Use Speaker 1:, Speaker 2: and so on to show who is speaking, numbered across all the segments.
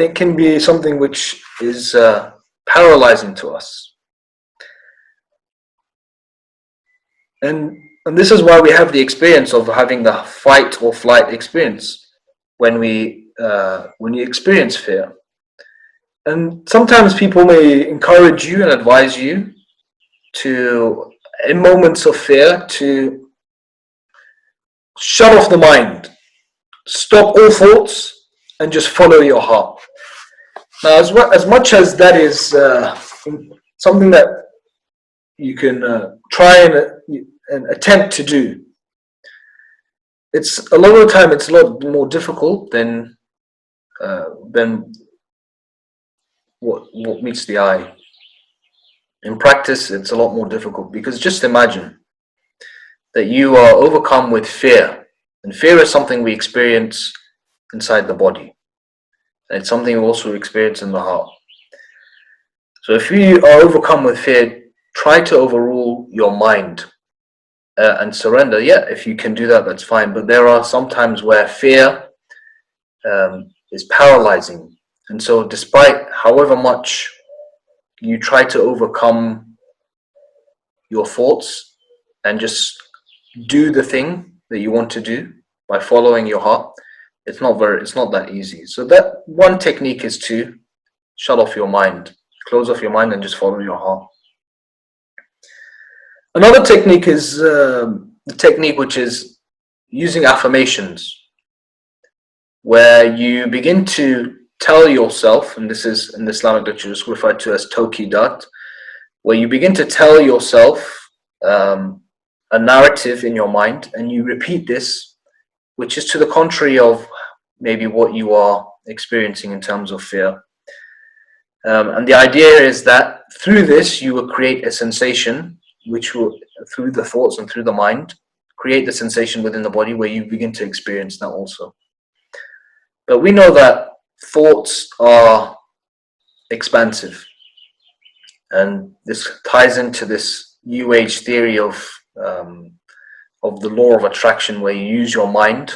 Speaker 1: It can be something which is paralyzing to us. And this is why we have the experience of having the fight or flight experience when you experience fear. And sometimes people may encourage you and advise you to, in moments of fear, to shut off the mind, stop all thoughts, and just follow your heart. Now, as much as that is something that you can try and attempt to do, it's a lot of the time it's a lot more difficult than what meets the eye. In practice, it's a lot more difficult, because just imagine that you are overcome with fear, and fear is something we experience inside the body, and it's something we also experience in the heart. So if you are overcome with fear, try to overrule your mind and surrender. Yeah, if you can do that, that's fine. But there are some times where fear is paralyzing. And so despite however much you try to overcome your thoughts and just do the thing that you want to do by following your heart, it's not that easy. So that one technique is to shut off your mind, close off your mind, and just follow your heart. Another technique is the technique which is using affirmations, where you begin to tell yourself, and this is in the Islamic literature referred to as toqidat, where you begin to tell yourself a narrative in your mind, and you repeat this, which is to the contrary of maybe what you are experiencing in terms of fear. And the idea is that through this you will create a sensation which will, through the thoughts and through the mind, create the sensation within the body where you begin to experience that also. But we know that thoughts are expansive, and this ties into this New Age theory of the law of attraction, where you use your mind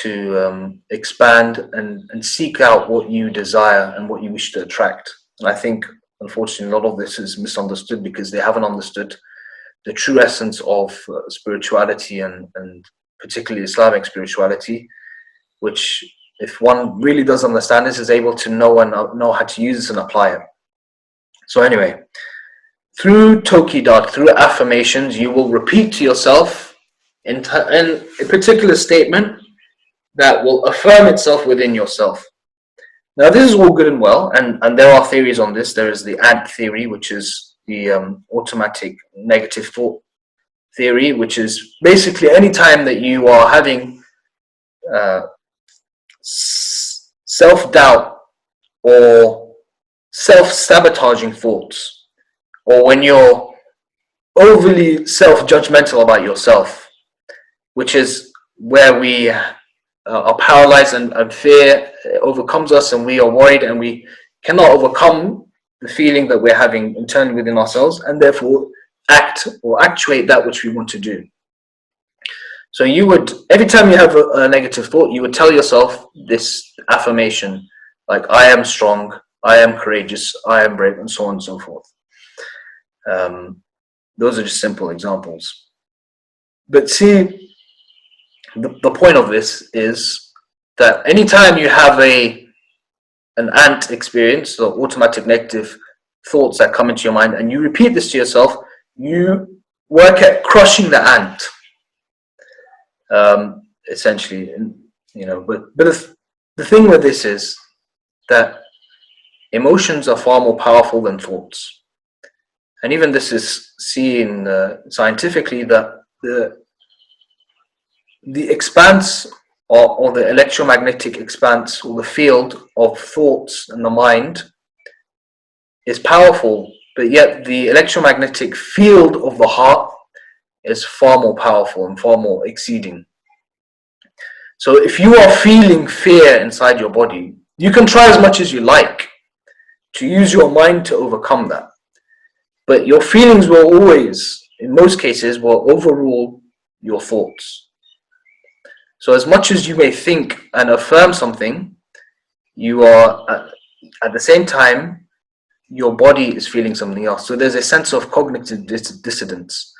Speaker 1: to expand and seek out what you desire and what you wish to attract. And I think, unfortunately, a lot of this is misunderstood because they haven't understood the true essence of spirituality and particularly Islamic spirituality, which, if one really does understand this, is able to know how to use this and apply it. So anyway, through toqidat, through affirmations, you will repeat to yourself in a particular statement that will affirm itself within yourself. Now, this is all good and well, and there are theories on this. There is the ant theory, which is the automatic negative thought theory, which is basically any time that you are having self-doubt or self-sabotaging thoughts, or when you're overly self-judgmental about yourself, which is where we are paralyzed and fear overcomes us, and we are worried and we cannot overcome the feeling that we're having internally within ourselves, and therefore act or actuate that which we want to do. So you would, every time you have a negative thought, you would tell yourself this affirmation, like, I am strong, I am courageous, I am brave, and so on and so forth. Those are just simple examples. But see, the point of this is that anytime you have an ant experience, or automatic negative thoughts that come into your mind, and you repeat this to yourself, you work at crushing the ant, essentially. But the thing with this is that emotions are far more powerful than thoughts, and even this is seen scientifically, that the expanse or the electromagnetic expanse, or the field of thoughts in the mind, is powerful, but yet the electromagnetic field of the heart is far more powerful and far more exceeding. So if you are feeling fear inside your body, you can try as much as you like to use your mind to overcome that, but your feelings will always, in most cases, will overrule your thoughts. So as much as you may think and affirm something, You are at the same time, your body is feeling something else. So there's a sense of cognitive dissidence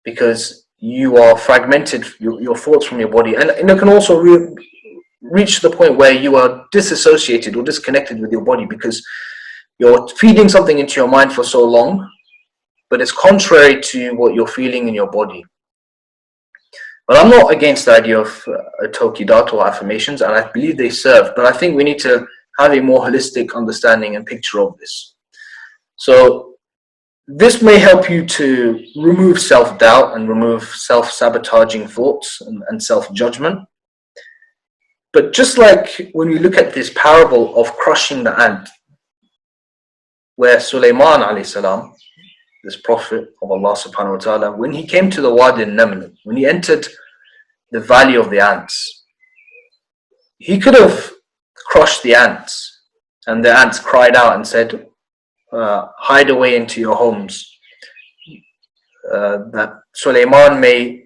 Speaker 1: because you are fragmented, your thoughts from your body, and it can also reach the point where you are disassociated or disconnected with your body because you're feeding something into your mind for so long, but it's contrary to what you're feeling in your body. But I'm not against the idea of Tokidat or affirmations, and I believe they serve, but I think we need to have a more holistic understanding and picture of this. So this may help you to remove self-doubt and remove self-sabotaging thoughts and self-judgment. But just like when we look at this parable of crushing the ant, where Sulaiman alayhi salam, this prophet of Allah subhanahu wa ta'ala, when he came to the Wadi al-Naml, when he entered the valley of the ants, he could have crushed the ants, and the ants cried out and said, hide away into your homes, that Sulaiman may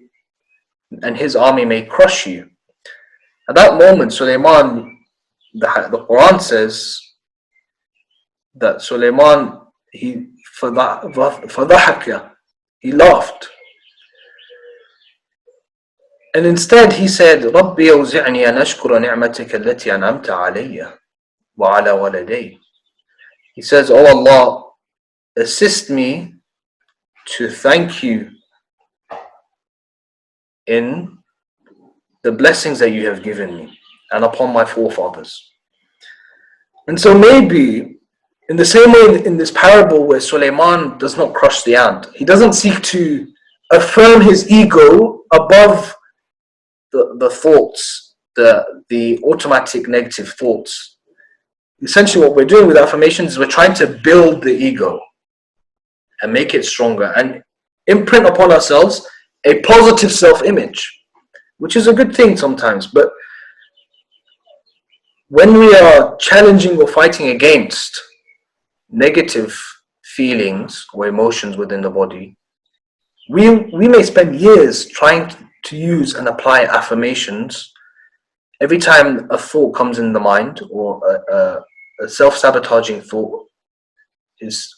Speaker 1: and his army may crush you. At that moment, Sulaiman, the Quran says that Sulaiman, he laughed. And instead he said, رَبِّ أَوْزِعْنِي أَنْ أَشْكُرَ نِعْمَتَكَ الَّتِي أَنْعَمْتَ عَلَيَّ وَعَلَى وَلَدَيَّ. He says, oh Allah, assist me to thank you in the blessings that you have given me and upon my forefathers. And so maybe in the same way in this parable where Sulaiman does not crush the ant, he doesn't seek to affirm his ego above the thoughts, the automatic negative thoughts. Essentially what we're doing with affirmations is we're trying to build the ego and make it stronger and imprint upon ourselves a positive self-image, which is a good thing sometimes. But when we are challenging or fighting against negative feelings or emotions within the body, we may spend years trying to use and apply affirmations. Every time a thought comes in the mind or a self-sabotaging thought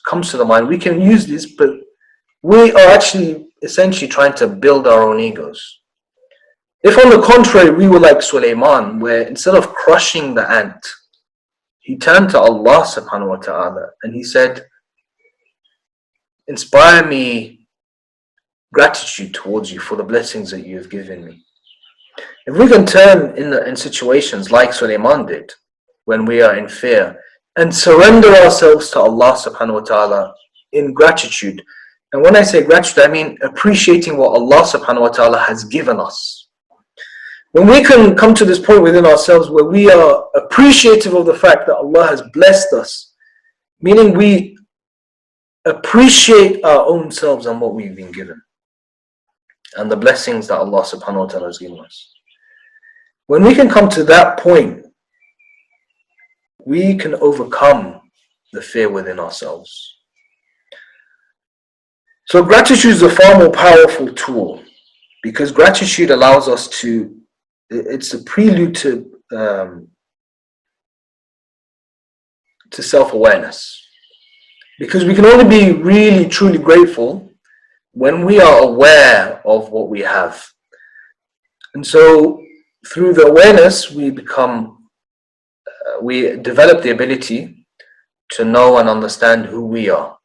Speaker 1: comes to the mind, we can use this, but we are actually essentially trying to build our own egos. If on the contrary, we were like Sulaiman, where instead of crushing the ant, he turned to Allah subhanahu wa ta'ala and he said, inspire me gratitude towards you for the blessings that you have given me. If we can turn in situations like Sulaiman did, when we are in fear, and surrender ourselves to Allah subhanahu wa ta'ala in gratitude. And when I say gratitude, I mean appreciating what Allah subhanahu wa ta'ala has given us. When we can come to this point within ourselves where we are appreciative of the fact that Allah has blessed us, meaning we appreciate our own selves and what we've been given, and the blessings that Allah subhanahu wa ta'ala has given us. When we can come to that point, we can overcome the fear within ourselves. So gratitude is a far more powerful tool, because gratitude allows us to, it's a prelude to self-awareness. Because we can only be really truly grateful when we are aware of what we have. And so through the awareness, we develop the ability to know and understand who we are.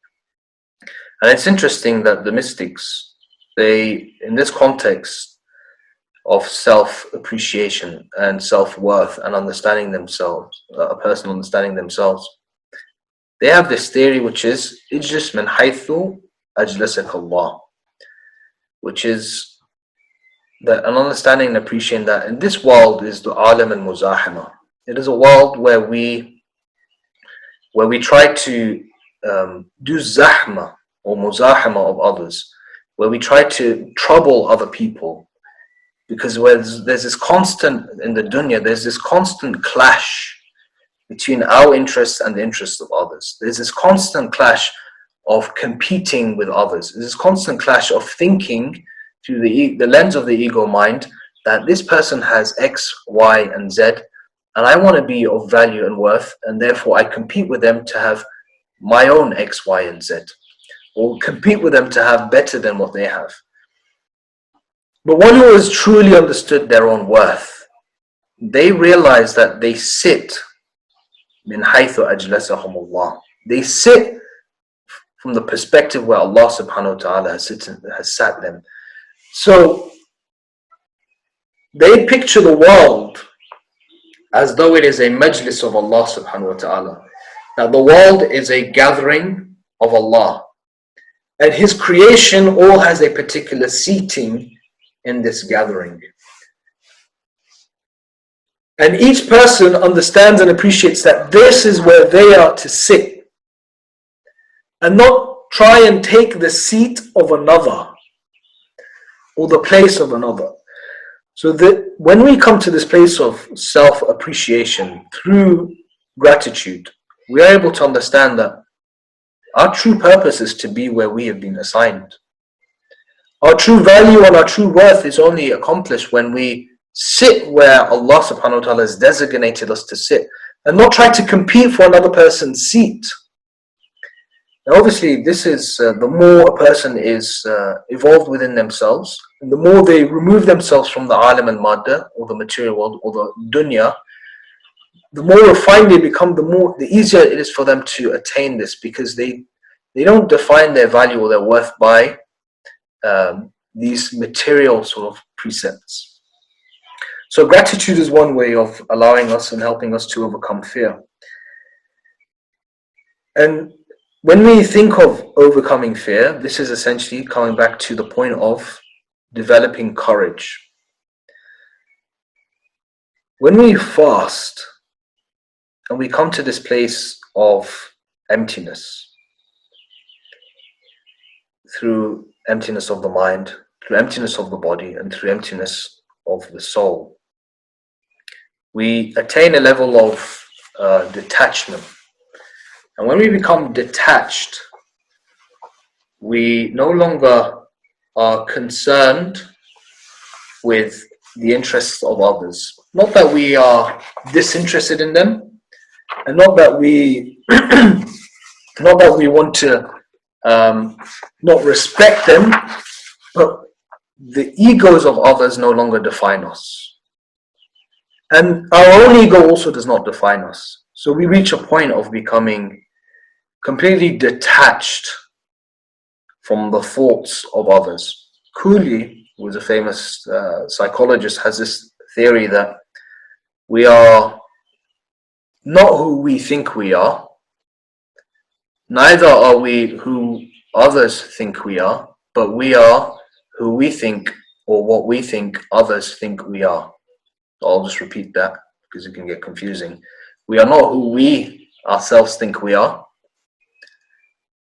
Speaker 1: And it's interesting that the mystics, in this context of self-appreciation and self-worth and understanding themselves, a person understanding themselves, they have this theory which is ijlis min haythu ajlasak Allah, which is that an understanding and appreciating that in this world is the alam al-muzahama. It is a world where we try to do zahma or muzahama of others, where we try to trouble other people, because there's this constant, in the dunya, there's this constant clash between our interests and the interests of others. There's this constant clash of competing with others. There's this constant clash of thinking through the lens of the ego mind that this person has X, Y, and Z, and I want to be of value and worth, and therefore I compete with them to have my own X, Y, and Z, or compete with them to have better than what they have. But one who has truly understood their own worth, they realize that they sit min haythu ajlasahum Allah. They sit from the perspective where Allah subhanahu wa ta'ala has sat them. So they picture the world as though it is a majlis of Allah subhanahu wa ta'ala. Now the world is a gathering of Allah, and His creation all has a particular seating in this gathering. And each person understands and appreciates that this is where they are to sit, and not try and take the seat of another or the place of another. So that when we come to this place of self-appreciation through gratitude, we are able to understand that our true purpose is to be where we have been assigned. Our true value and our true worth is only accomplished when we sit where Allah subhanahu wa ta'ala has designated us to sit, and not try to compete for another person's seat. Now obviously this is, the more a person is evolved within themselves, and the more they remove themselves from the alam and madda, or the material world, or the dunya, the more refined they become, the easier it is for them to attain this, because they don't define their value or their worth by these material sort of precepts. So gratitude is one way of allowing us and helping us to overcome fear. And when we think of overcoming fear, this is essentially coming back to the point of developing courage. When we fast and we come to this place of emptiness, through emptiness of the mind, through emptiness of the body, and through emptiness of the soul, we attain a level of detachment. And when we become detached, we no longer are concerned with the interests of others. Not that we are disinterested in them, and not that we want to not respect them, but the egos of others no longer define us. And our own ego also does not define us. So we reach a point of becoming completely detached from the thoughts of others. Cooley, who is a famous psychologist, has this theory that we are not who we think we are, neither are we who others think we are, but we are who we think, or what we think others think we are. I'll just repeat that because it can get confusing. We are not who we ourselves think we are.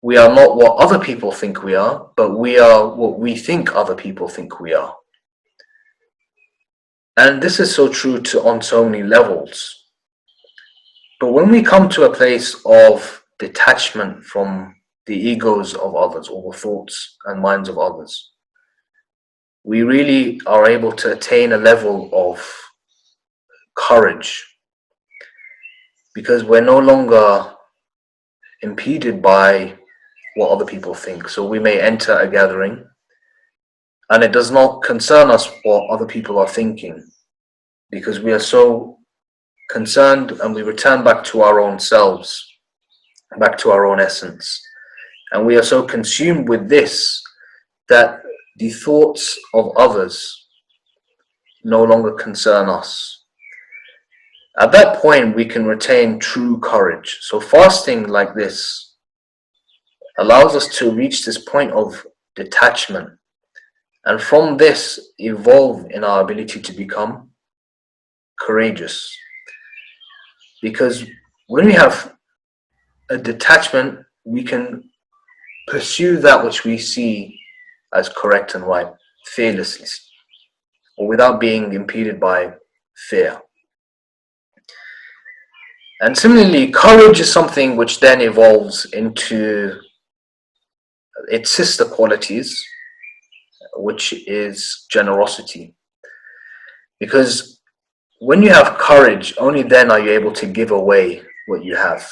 Speaker 1: We are not what other people think we are, but we are what we think other people think we are. And this is so true on so many levels. But when we come to a place of detachment from the egos of others, or the thoughts and minds of others, we really are able to attain a level of courage, because we're no longer impeded by what other people think. So we may enter a gathering and it does not concern us what other people are thinking, because we are so concerned, and we return back to our own selves, back to our own essence. And we are so consumed with this that the thoughts of others no longer concern us. At that point, we can retain true courage. So fasting like this allows us to reach this point of detachment, and from this evolve in our ability to become courageous. Because when we have a detachment, we can pursue that which we see as correct and right fearlessly, or without being impeded by fear. And similarly, courage is something which then evolves into its sister qualities, which is generosity. Because when you have courage, only then are you able to give away what you have.